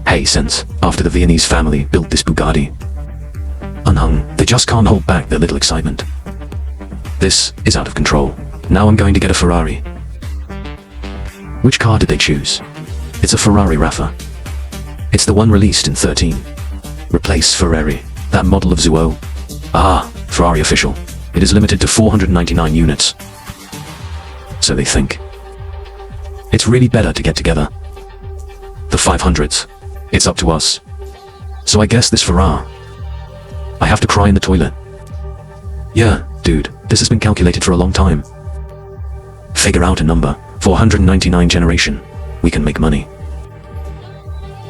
Hey, since after the Vietnamese family built this Bugatti, unhung, they just can't hold back their little excitement. This is out of control. Now I'm going to get a Ferrari. Which car did they choose? It's a Ferrari Raffa. It's the one released in 13. Replace Ferrari, that model of Zuo. Ah, Ferrari official. It is limited to 499 units. So they think. It's really better to get together. The 500s. It's up to us. So I guess this Ferrari. I have to cry in the toilet. Yeah, dude, this has been calculated for a long time. Figure out a number. 499 generation. We can make money.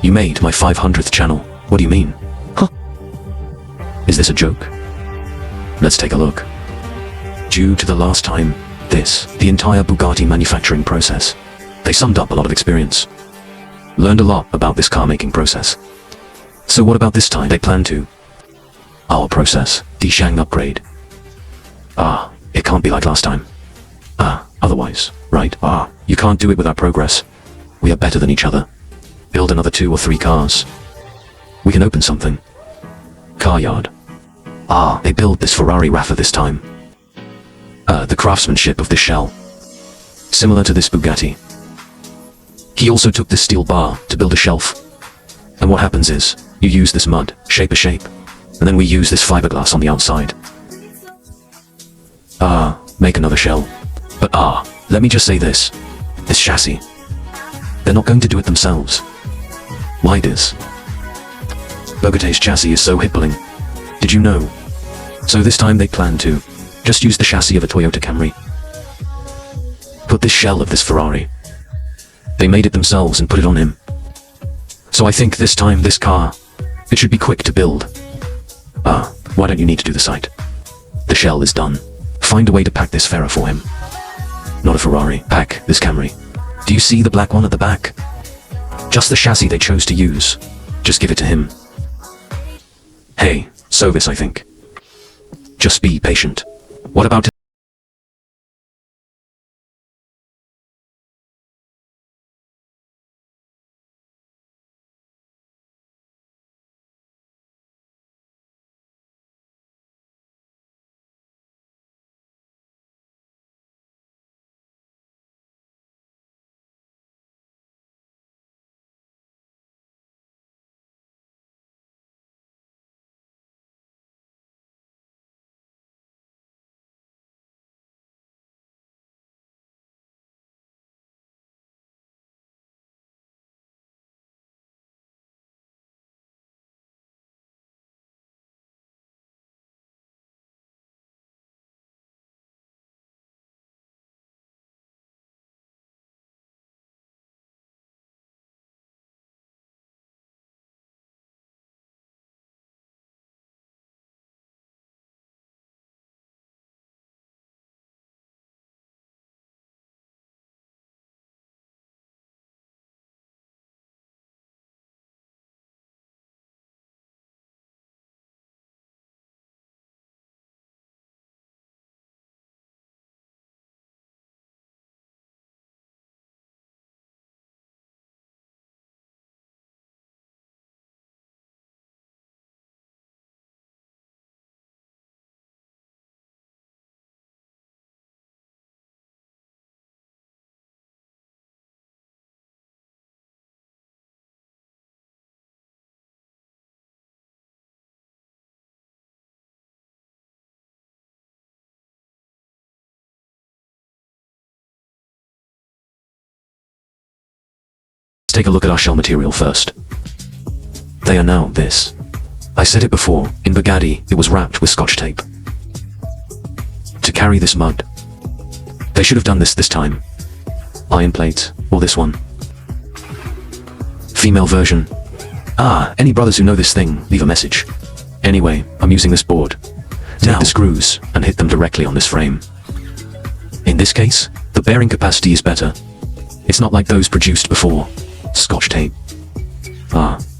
You made my 500th channel. What do you mean? Huh? Is this a joke? Let's take a look. Due to the last time, the entire Bugatti manufacturing process. They summed up a lot of experience. Learned a lot about this car making process. So what about this time they plan to? Our process, the Shang upgrade. Ah, it can't be like last time. Otherwise, right? You can't do it without progress. We are better than each other. Build another 2 or 3 cars. We can open something. Car yard. They build this Ferrari Raffa this time. The craftsmanship of this shell. Similar to this Bugatti. He also took this steel bar to build a shelf. And what happens is, you use this mud, shape a shape, and then we use this fiberglass on the outside. Make another shell. But let me just say this chassis. They're not going to do it themselves. Why this? Bugatti's chassis is so hippling. Did you know? So this time they plan to just use the chassis of a Toyota Camry. Put this shell of this Ferrari. They made it themselves and put it on him. So I think this time this car, it should be quick to build. Why don't you need to do the site? The shell is done. Find a way to pack this Ferrari for him. Not a Ferrari, pack this Camry. Do you see the black one at the back? Just the chassis they chose to use. Just give it to him. Hey, so this I think. Just be patient. What about take a look at our shell material first. They are now this. I said it before, in Bugatti, it was wrapped with scotch tape. To carry this mud. They should have done this time. Iron plate, or this one. Female version. Any brothers who know this thing, leave a message. Anyway, I'm using this board. Take the screws, and hit them directly on this frame. In this case, the bearing capacity is better. It's not like those produced before. Scotch tape.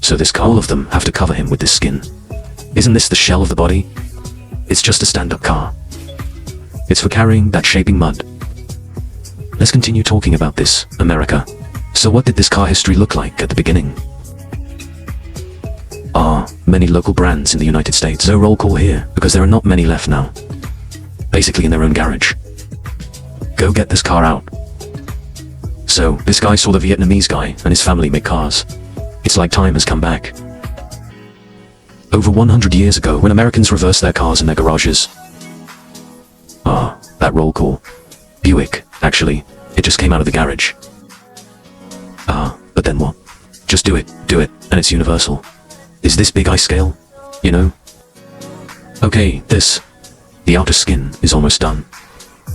So this car, all of them have to cover him with this skin. Isn't this the shell of the body? It's just a stand-up car. It's for carrying that shaping mud. Let's continue talking about this, America. So what did this car history look like at the beginning? are many local brands in the United States. No roll call here, because there are not many left now. Basically in their own garage. Go get this car out. So, this guy saw the Vietnamese guy and his family make cars. It's like time has come back. Over 100 years ago, when Americans reversed their cars in their garages. That roll call. Buick, actually. It just came out of the garage. But then what? Just do it, and it's universal. Is this big eye scale? You know? Okay, the outer skin is almost done.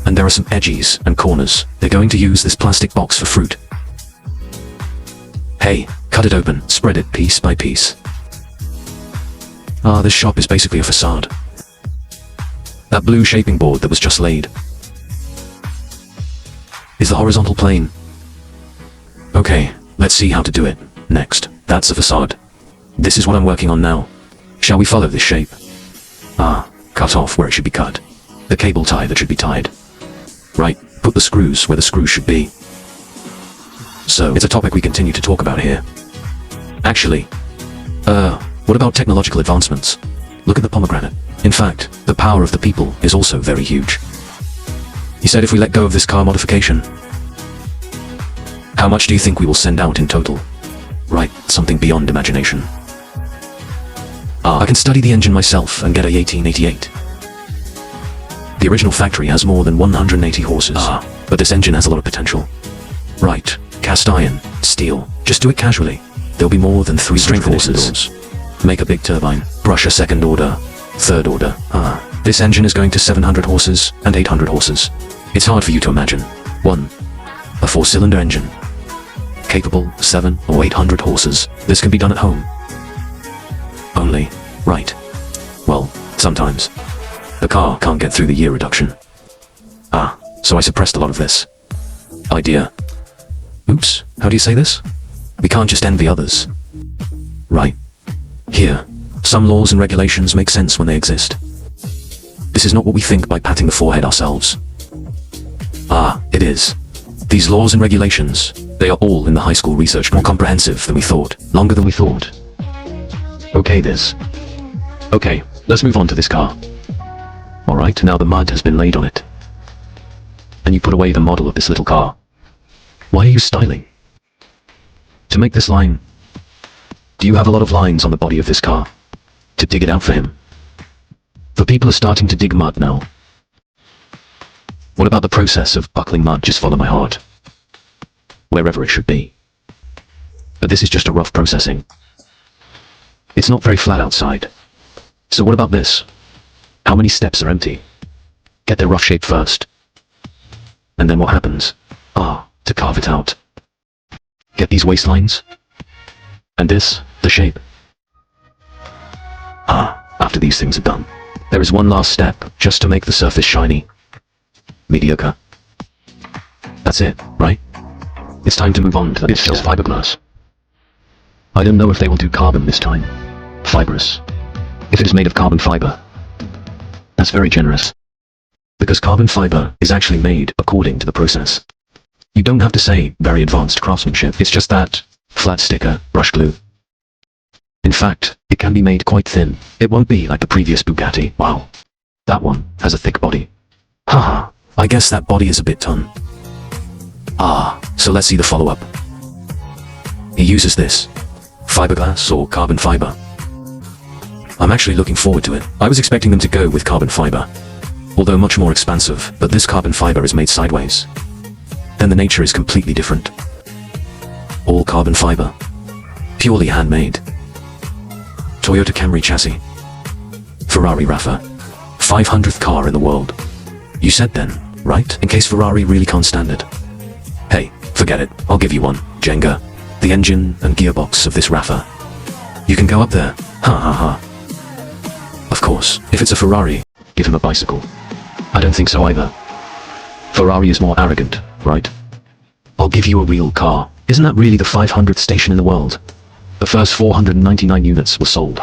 And there are some edges and corners. They're going to use this plastic box for fruit. Hey, cut it open, spread it piece by piece. This shop is basically a facade. That blue shaping board that was just laid is the horizontal plane. Okay, let's see how to do it. Next, that's a facade. This is what I'm working on now. Shall we follow this shape? Cut off where it should be cut. The cable tie that should be tied. Right, put the screws where the screws should be. So, it's a topic we continue to talk about here. Actually, what about technological advancements? Look at the pomegranate. In fact, the power of the people is also very huge. He said if we let go of this car modification, how much do you think we will send out in total? Right, something beyond imagination. I can study the engine myself and get a 1888. The original factory has more than 180 horses, but this engine has a lot of potential. Right, cast iron, steel, just do it casually. There'll be more than 300 horses. Make a big turbine, brush a second order, third order. This engine is going to 700 horses and 800 horses. It's hard for you to imagine. A 4-cylinder engine. Capable 700 or 800 horses. This can be done at home. Only, right. Well, sometimes. The car can't get through the year reduction. So I suppressed a lot of this idea. Oops, how do you say this? We can't just envy others. Right. Here, some laws and regulations make sense when they exist. This is not what we think by patting the forehead ourselves. It is. These laws and regulations, they are all in the high school research, more comprehensive than we thought, longer than we thought. Okay, let's move on to this car. Alright, now the mud has been laid on it. And you put away the model of this little car. Why are you styling? To make this line. Do you have a lot of lines on the body of this car? To dig it out for him? The people are starting to dig mud now. What about the process of buckling mud? Just follow my heart. Wherever it should be. But this is just a rough processing. It's not very flat outside. So what about this? How many steps are empty? Get their rough shape first. And then what happens? To carve it out. Get these waistlines. And this, the shape. After these things are done, there is one last step, just to make the surface shiny. Mediocre. That's it, right? It's time to move on to the just fiberglass. I don't know if they will do carbon this time. Fibrous. If it is made of carbon fiber. That's very generous. Because carbon fiber is actually made according to the process. You don't have to say very advanced craftsmanship, it's just that flat sticker, brush glue. In fact, it can be made quite thin. It won't be like the previous Bugatti. Wow. That one has a thick body. I guess that body is a bit done. So let's see the follow-up. He uses this. Fiberglass or carbon fiber. I'm actually looking forward to it. I was expecting them to go with carbon fiber. Although much more expansive, but this carbon fiber is made sideways. Then the nature is completely different. All carbon fiber. Purely handmade. Toyota Camry chassis. Ferrari Rafa. 500th car in the world. You said then, right? In case Ferrari really can't stand it. Hey, forget it. I'll give you one, Jenga. The engine and gearbox of this Rafa. You can go up there. Of course, if it's a Ferrari, give him a bicycle. I don't think so either. Ferrari is more arrogant, right? I'll give you a real car. Isn't that really the 500th station in the world? The first 499 units were sold,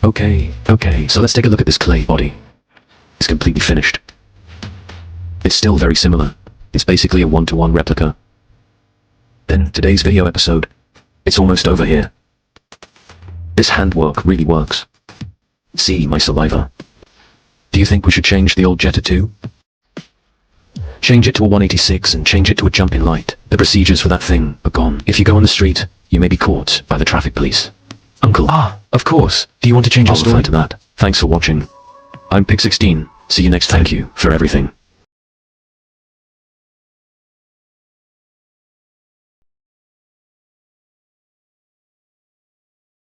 Okay, so let's take a look at this clay body. It's completely finished. It's still very similar. It's basically a one-to-one replica. Then, today's video episode. It's almost over here. This handwork really works. See my saliva. Do you think we should change the old Jetta too? Change it to a 186 and change it to a jumping light. The procedures for that thing are gone. If you go on the street, you may be caught by the traffic police. Uncle. Of course. Do you want to change your story? I'll refer to that. Thanks for watching. I'm Pig16. See you next time. Thank you for everything.